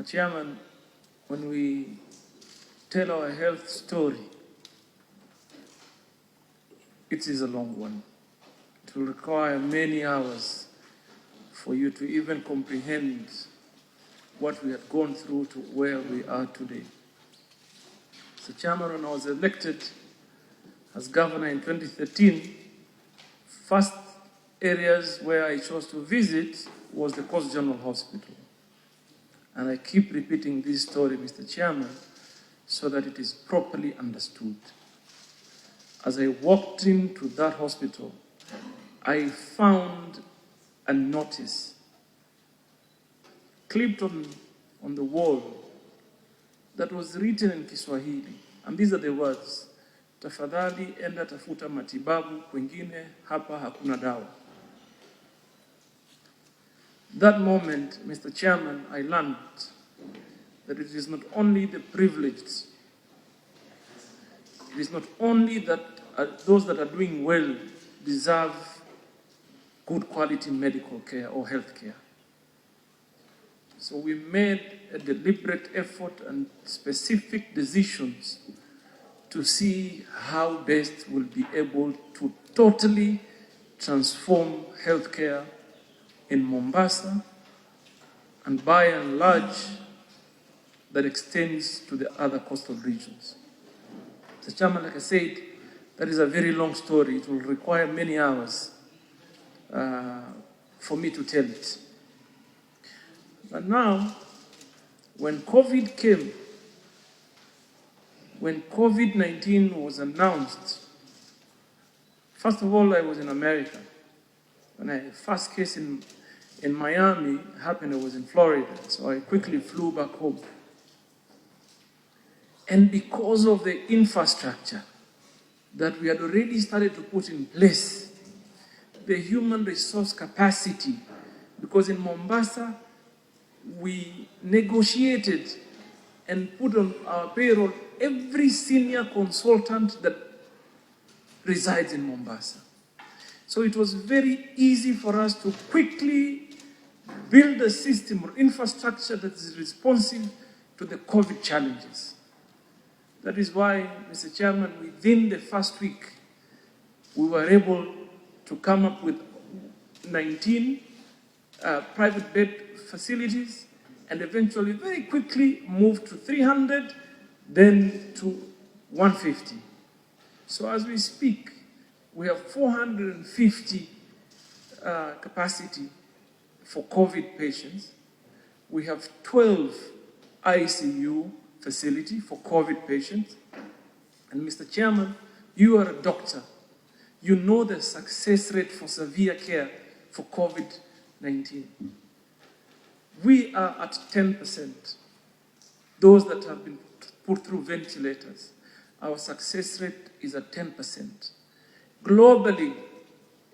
Chairman, when we tell our health story, it is a long one. It will require many hours for you to even comprehend what we had gone through to where we are today. So, Chairman, when I was elected as governor in 2013, first areas where I chose to visit was the Coast General Hospital. And I keep repeating this story, Mr. Chairman, so that it is properly understood. As I walked into that hospital, I found a notice clipped on the wall that was written in Kiswahili. And these are the words: tafadhali enda tafuta matibabu kwingine, hapa hakuna dawa. That moment, Mr. Chairman, I learned that it is not only the privileged, it is not only that those that are doing well deserve good quality medical care or health care. So we made a deliberate effort and specific decisions to see how best we'll be able to totally transform healthcare in Mombasa, and by and large, that extends to the other coastal regions. So, Chairman, like I said, that is a very long story. It will require many hours for me to tell it. But now, when COVID came, when COVID-19 was announced, first of all, I was in America. When the first case in Miami happened, I was in Florida, so I quickly flew back home. And because of the infrastructure that we had already started to put in place, the human resource capacity, because in Mombasa, we negotiated and put on our payroll every senior consultant that resides in Mombasa. So it was very easy for us to quickly build a system or infrastructure that is responsive to the COVID challenges. That is why, Mr. Chairman, within the first week, we were able to come up with 19 private bed facilities, and eventually very quickly moved to 300, then to 150. So as we speak, we have 450 capacity for COVID patients. We have 12 ICU facility for COVID patients. And Mr. Chairman, you are a doctor. You know the success rate for severe care for COVID-19. We are at 10%. Those that have been put through ventilators, our success rate is at 10%. Globally,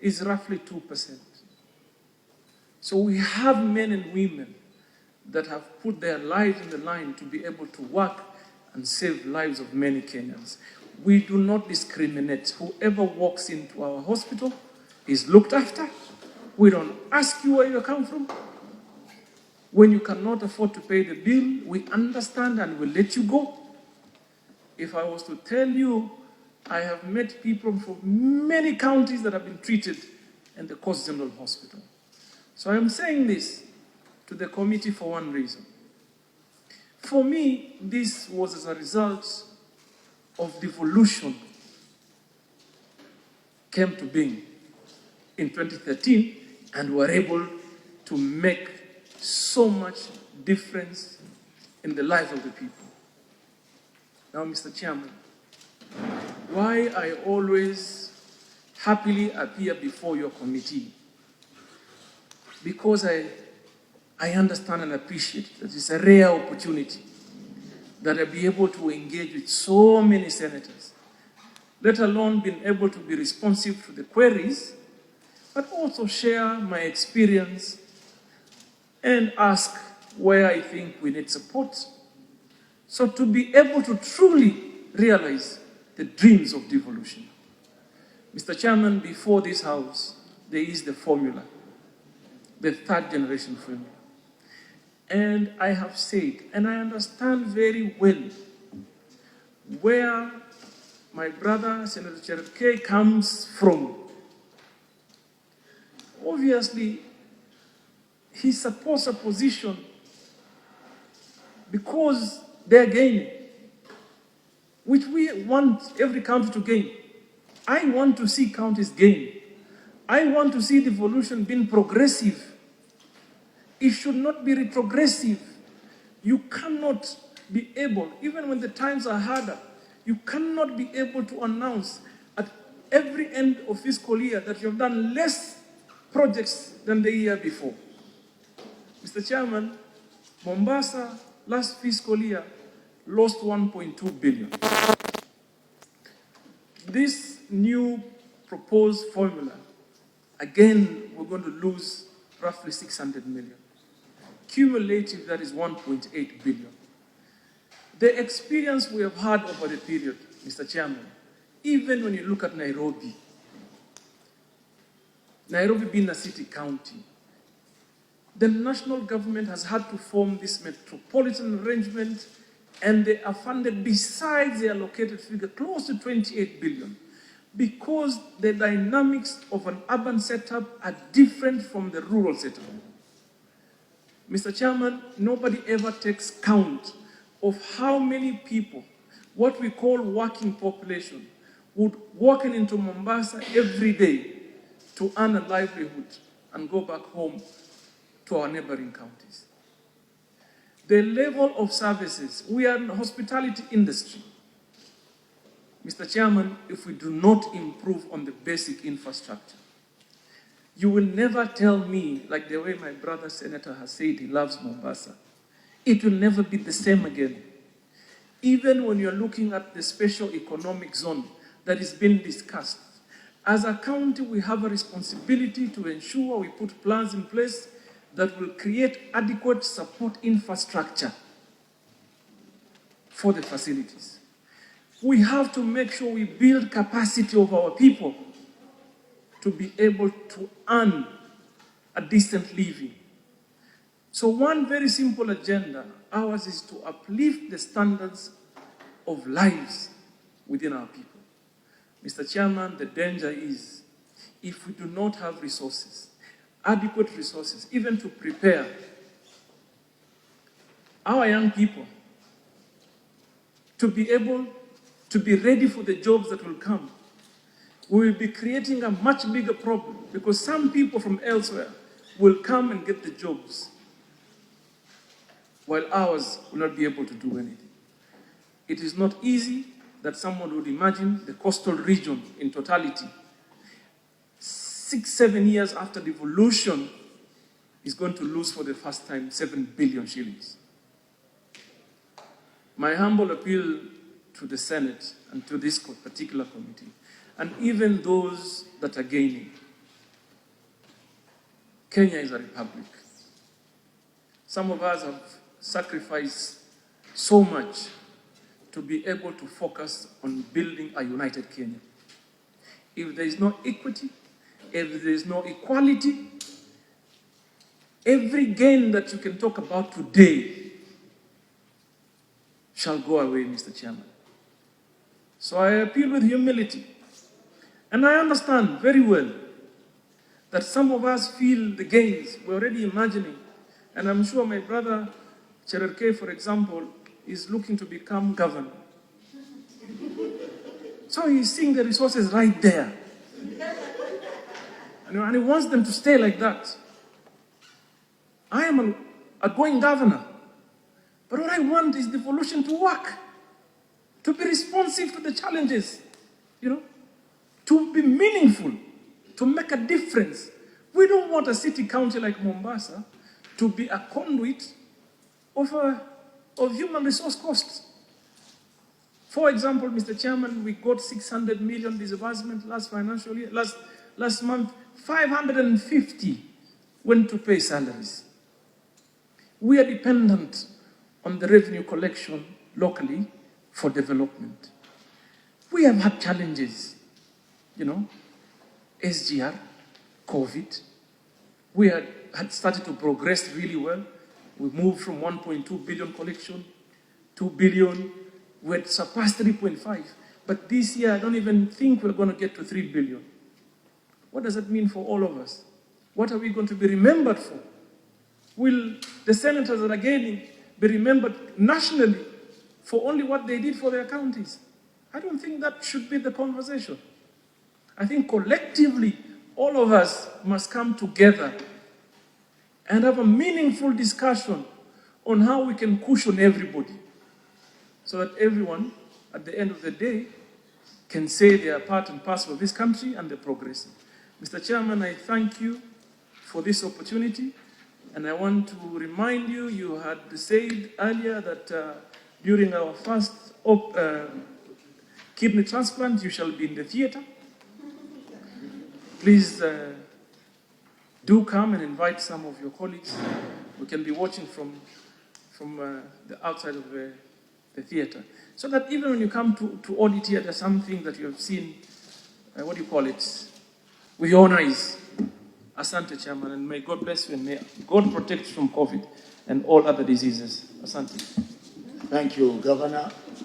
is roughly 2%. So we have men and women that have put their lives in the line to be able to work and save lives of many Kenyans. We do not discriminate. Whoever walks into our hospital is looked after. We don't ask you where you come from. When you cannot afford to pay the bill, we understand and we'll let you go. If I was to tell you, I have met people from many counties that have been treated in the Coast General Hospital. So I am saying this to the committee for one reason. For me, this was as a result of devolution came to being in 2013, and were able to make so much difference in the life of the people. Now, Mr. Chairman, why I always happily appear before your committee? Because I understand and appreciate that it's a rare opportunity that I'll be able to engage with so many senators, let alone being able to be responsive to the queries, but also share my experience and ask where I think we need support. So to be able to truly realize the dreams of devolution. Mr. Chairman, before this House, there is the formula, the third generation formula. And I have said, and I understand very well where my brother, Senator Cherargei, comes from. Obviously, he supports a position because they're gaining, which we want every county to gain. I want to see counties gain. I want to see devolution being progressive. It should not be retrogressive. You cannot be able, even when the times are harder, you cannot be able to announce at every end of fiscal year that you have done less projects than the year before. Mr. Chairman, Mombasa last fiscal year lost 1.2 billion. This new proposed formula, again, we're going to lose roughly 600 million. Cumulative, that is 1.8 billion. The experience we have had over the period, Mr. Chairman, even when you look at Nairobi being a city county, the national government has had to form this metropolitan arrangement, and they are funded besides the allocated figure close to 28 billion, because the dynamics of an urban setup are different from the rural setup. Mr. Chairman, nobody ever takes count of how many people, what we call working population, would walk into Mombasa every day to earn a livelihood and go back home to our neighboring counties. The level of services, we are in the hospitality industry. Mr. Chairman, if we do not improve on the basic infrastructure, you will never tell me, like the way my brother senator has said he loves Mombasa, it will never be the same again. Even when you're looking at the special economic zone that is being discussed, as a county, we have a responsibility to ensure we put plans in place that will create adequate support infrastructure for the facilities. We have to make sure we build capacity of our people to be able to earn a decent living. So one very simple agenda, ours, is to uplift the standards of lives within our people. Mr. Chairman, the danger is if we do not have resources, adequate resources, even to prepare our young people to be able to be ready for the jobs that will come, we will be creating a much bigger problem, because some people from elsewhere will come and get the jobs while ours will not be able to do anything. It is not easy that someone would imagine the coastal region in totality, 6-7 years after devolution, is going to lose for the first time 7 billion shillings. My humble appeal to the Senate and to this particular committee, and even those that are gaining, Kenya is a republic. Some of us have sacrificed so much to be able to focus on building a united Kenya. If there is no equity, if there is no equality, every gain that you can talk about today shall go away, Mr. Chairman. So I appeal with humility. And I understand very well that some of us feel the gains we're already imagining. And I'm sure my brother Cherargei, for example, is looking to become governor. So he's seeing the resources right there. And he wants them to stay like that. I am a going governor. But what I want is devolution to work, to be responsive to the challenges, to be meaningful, to make a difference. We don't want a city county like Mombasa to be a conduit of human resource costs. For example, Mr. Chairman, we got 600 million disbursement last financial year, last month, 550 went to pay salaries. We are dependent on the revenue collection locally for development. We have had challenges, SGR, COVID. We had started to progress really well. We moved from 1.2 billion collection, 2 billion, we had surpassed 3.5. But this year, I don't even think we're going to get to 3 billion. What does that mean for all of us? What are we going to be remembered for? Will the senators that are gaining be remembered nationally for only what they did for their counties? I don't think that should be the conversation. I think collectively, all of us must come together and have a meaningful discussion on how we can cushion everybody so that everyone, at the end of the day, can say they are part and parcel of this country and they're progressing. Mr. Chairman, I thank you for this opportunity, and I want to remind you, you had said earlier that during our first kidney transplant, you shall be in the theater. Please do come and invite some of your colleagues. We can be watching from the outside of the theater. So that even when you come to audit here, there's something that you have seen, what do you call it, with your own eyes. Asante, Chairman, and may God bless you and may God protect you from COVID and all other diseases. Asante. Thank you, Governor.